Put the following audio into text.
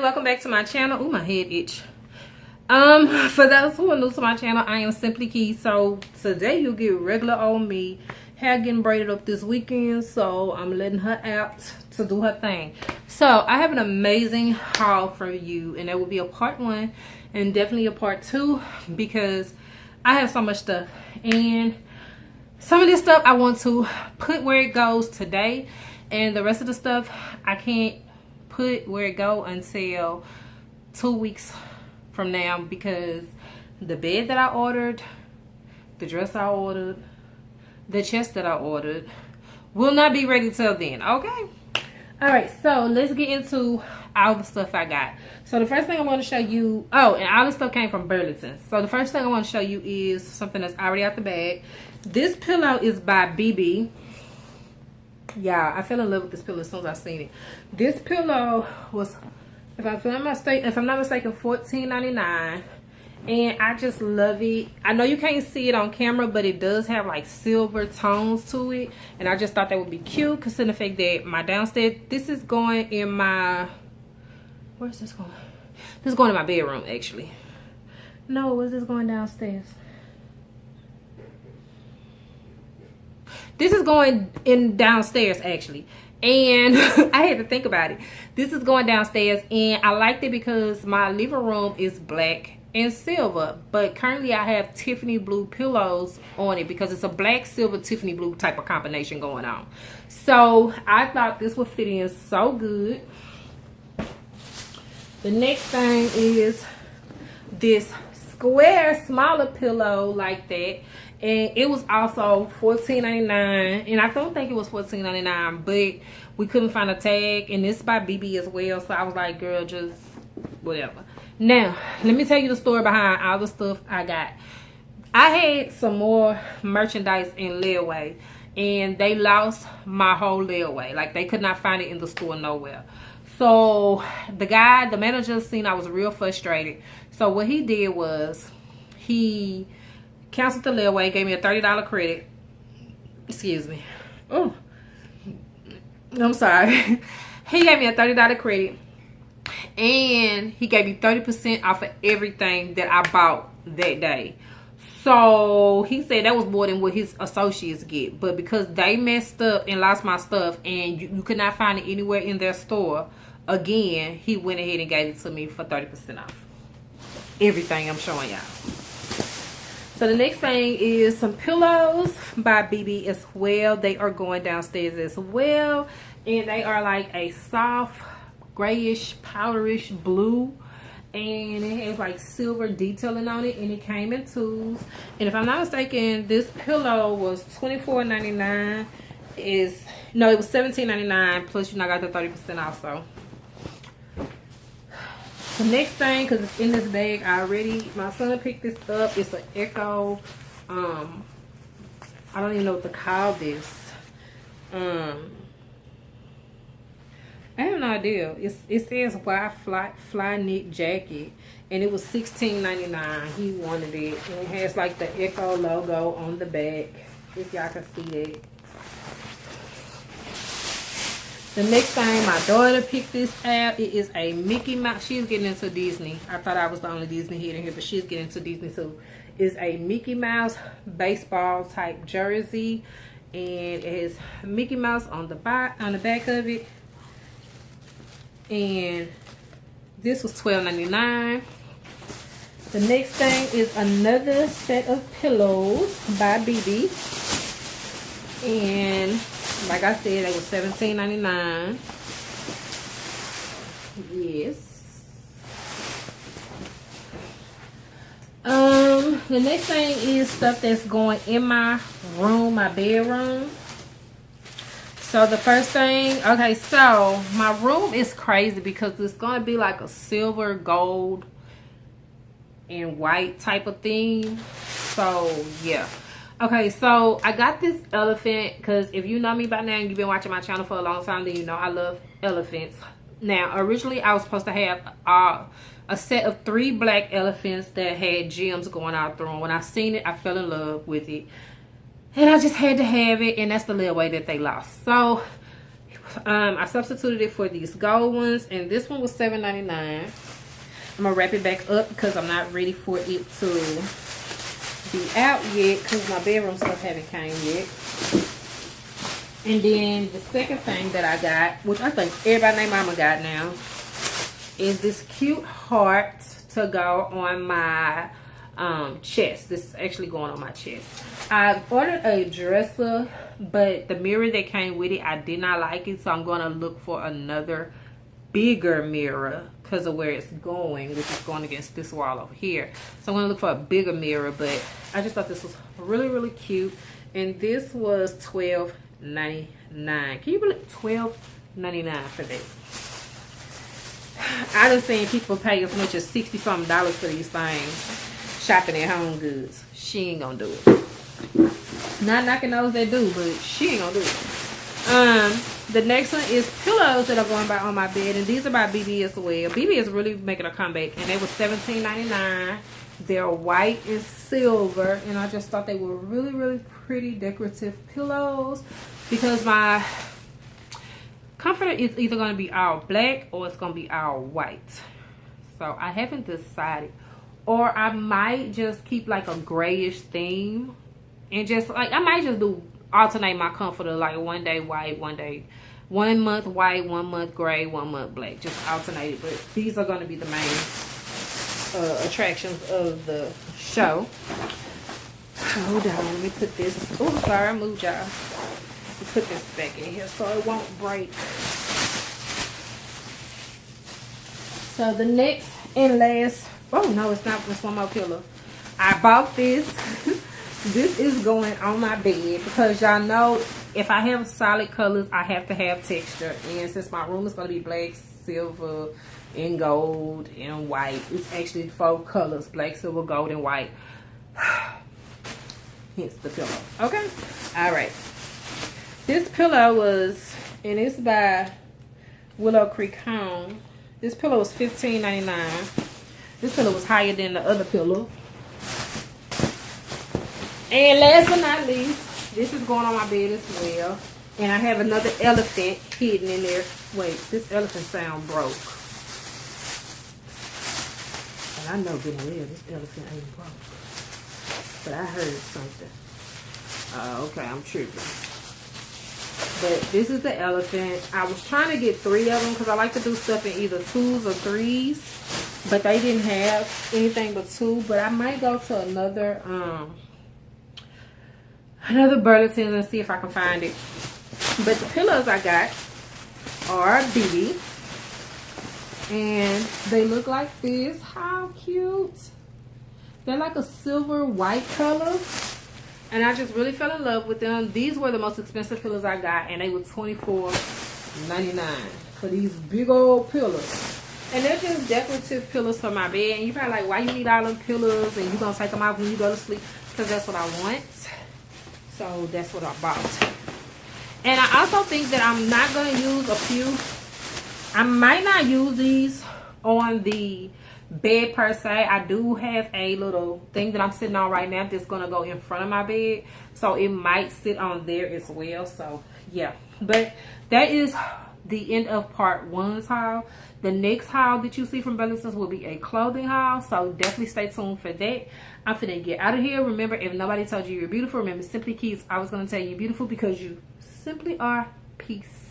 welcome back to my channel. Ooh, my head itch. For those who are new to my channel, I am simplikeii. So today you'll get regular old me. Hair getting braided up this weekend, so I'm letting her out to do her thing. So I have an amazing haul for you, and there will be a part 1 and definitely a part 2 because I have so much stuff, and some of this stuff I want to put where it goes today, and the rest of the stuff I can't put where it go until 2 weeks from now because the bed that I ordered, the dress I ordered, the chest that I ordered will not be ready till then. Okay, all right, so let's get into all the stuff I got. So the first thing I want to show you, oh, and all this stuff came from Burlington. So the first thing I want to show you is something that's already out the bag. This pillow is by BB. Yeah, I fell in love with this pillow as soon as I seen it. This pillow was, if I'm not mistaken, $14.99. And I just love it. I know you can't see it on camera, but it does have like silver tones to it. And I just thought that would be cute, considering the fact that my downstairs, this is going in my, where's this going? This is going in my bedroom, actually. No, where's this going downstairs? This is going in downstairs, actually. And I had to think about it. This is going downstairs, and I liked it because my living room is black and silver, but currently I have Tiffany blue pillows on it because it's a black, silver, Tiffany blue type of combination going on. So I thought this would fit in so good. The next thing is this square, smaller pillow like that. And it was also $14.99, and I don't think it was $14.99, but we couldn't find a tag, and it's by BB as well, so I was like, girl, just whatever. Now, let me tell you the story behind all the stuff I got. I had some more merchandise in layaway, and they lost my whole layaway. Like, they could not find it in the store nowhere. So, the manager seen I was real frustrated. So, what he did was, he canceled the layaway, gave me a $30 credit. Excuse me. Oh, I'm sorry. He gave me a $30 credit, and he gave me 30% off of everything that I bought that day. So he said that was more than what his associates get, but because they messed up and lost my stuff, and you could not find it anywhere in their store again, he went ahead and gave it to me for 30% off everything I'm showing y'all. So the next thing is some pillows by BB as well. They are going downstairs as well. And they are like a soft, grayish, powderish blue. And it has like silver detailing on it. And it came in twos. And if I'm not mistaken, this pillow was $24.99. No, it was $17.99. Plus, you know, I got the 30% also. The next thing, because it's in this bag already, my son picked this up. It's an Echo. I don't even know what to call this. I have no idea. It says fly knit jacket, and it was $16.99. He wanted it, and it has like the Echo logo on the back. If y'all can see that. The next thing, my daughter picked this out. It is a Mickey Mouse. She's getting into Disney. I thought I was the only Disney head in here, but she's getting into Disney too. It's a Mickey Mouse baseball type jersey, and it has Mickey Mouse on the back of it. And this was $12.99. The next thing is another set of pillows by BB, and like I said, it was $17.99. Yes. The next thing is stuff that's going in my room, my bedroom. So the first thing, okay, so my room is crazy because it's going to be like a silver, gold, and white type of theme. So, yeah. Okay, so I got this elephant because if you know me by now and you've been watching my channel for a long time, then you know I love elephants. Now, originally I was supposed to have a set of 3 black elephants that had gems going out through them. When I seen it, I fell in love with it. And I just had to have it, and that's the little way that they lost. So I substituted it for these gold ones, and this one was $7.99. I'm gonna wrap it back up because I'm not ready for it to be out yet because my bedroom stuff haven't came yet. And then the second thing that I got, which I think everybody named Mama got now, is this cute heart to go on my chest. This is actually going on my chest. I ordered a dresser, but the mirror that came with it, I did not like it, so I'm going to look for another bigger mirror because of where it's going, which is going against this wall over here. So I'm going to look for a bigger mirror, but I just thought this was really, really cute. And this was $12.99. Can you believe $12.99 for that? I done seen people pay as much as $60-something for these things shopping at Home Goods. She ain't gonna do it. Not knocking those that do, but she ain't gonna do it. The next one is pillows that are going by on my bed, and these are by BB as well. BB is really making a comeback, and they were $17.99. They're white and silver, and I just thought they were really, really pretty decorative pillows because my comforter is either going to be all black or it's going to be all white. So I haven't decided. Or I might just keep like a grayish theme and just like, I might just do alternate my comforter, like one day white, 1 month white, 1 month gray, 1 month black. Just alternate it. But these are going to be the main attractions of the show. Hold on, let me put this. Oh, sorry, I moved y'all. Put this back in here so it won't break. So the next and last, oh no, it's not, just one more pillow. I bought this. This is going on my bed because y'all know if I have solid colors, I have to have texture. And since my room is going to be black, silver, and gold, and white, it's actually 4 colors: black, silver, gold, and white. Hence the pillow. Okay? Alright. This pillow was, and it's by Willow Creek Home. This pillow was $15.99. This pillow was higher than the other pillow. And last but not least, this is going on my bed as well. And I have another elephant hidden in there. Wait, this elephant sound broke. And I know good and well this elephant ain't broke. But I heard something. Okay, I'm tripping. But this is the elephant. I was trying to get 3 of them because I like to do stuff in either 2s or 3s. But they didn't have anything but 2. But I might go to another Burlington and see if I can find it. But the pillows I got are BB. And they look like this. How cute. They're like a silver white color. And I just really fell in love with them. These were the most expensive pillows I got. And they were $24.99 for these big old pillows. And they're just decorative pillows for my bed. And you're probably like, why you need all them pillows? And you're going to take them out when you go to sleep. Because that's what I want. So that's what I bought. And I also think that I'm not going to use a few. I might not use these on the bed per se. I do have a little thing that I'm sitting on right now that's going to go in front of my bed. So it might sit on there as well. So yeah. But that is the end of part 1's haul. The next haul that you see from Burlington will be a clothing haul. So definitely stay tuned for that. I'm finna get out of here. Remember, if nobody told you you're beautiful, remember, Simplikeii is always going to tell you you're beautiful because you simply are. Peace.